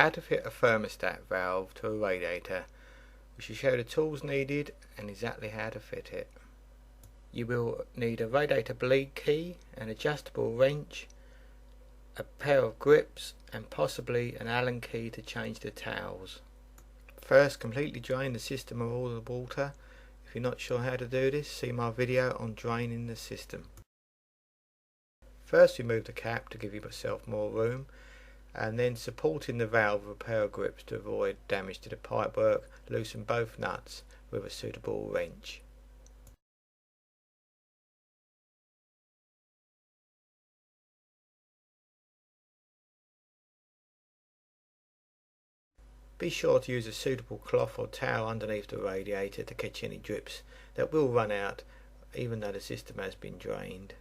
How to fit a thermostat valve to a radiator. We shall show the tools needed and exactly how to fit it. You will need a radiator bleed key, an adjustable wrench, a pair of grips and possibly an Allen key to change the towels. First, completely drain the system of all the water. If you're not sure how to do this, see my video on draining the system. First, remove the cap to give yourself more room, and then supporting the valve with a pair of grips to avoid damage to the pipework, loosen both nuts with a suitable wrench. Be sure to use a suitable cloth or towel underneath the radiator to catch any drips that will run out even though the system has been drained.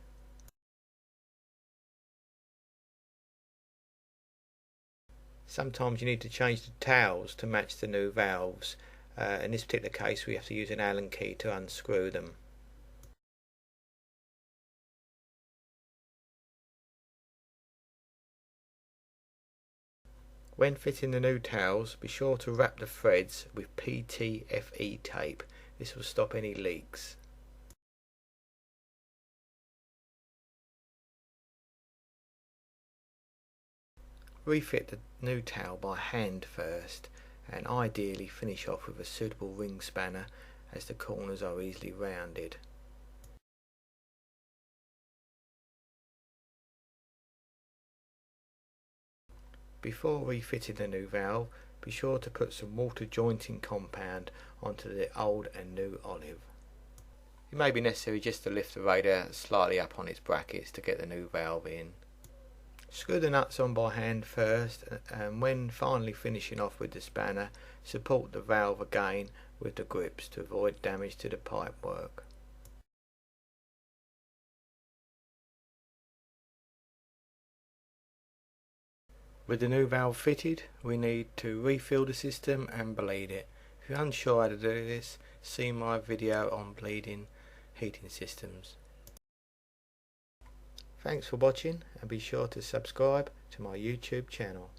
Sometimes you need to change the towels to match the new valves. In this particular case we have to use an Allen key to unscrew them. When fitting the new towels, be sure to wrap the threads with PTFE tape. This will stop any leaks. Refit the new towel by hand first, and ideally finish off with a suitable ring spanner as the corners are easily rounded. Before refitting the new valve, be sure to put some water jointing compound onto the old and new olive. It may be necessary just to lift the radiator slightly up on its brackets to get the new valve in. Screw the nuts on by hand first, and when finally finishing off with the spanner, support the valve again with the grips to avoid damage to the pipework. With the new valve fitted, we need to refill the system and bleed it. If you're unsure how to do this, see my video on bleeding heating systems. Thanks for watching, and be sure to subscribe to my YouTube channel.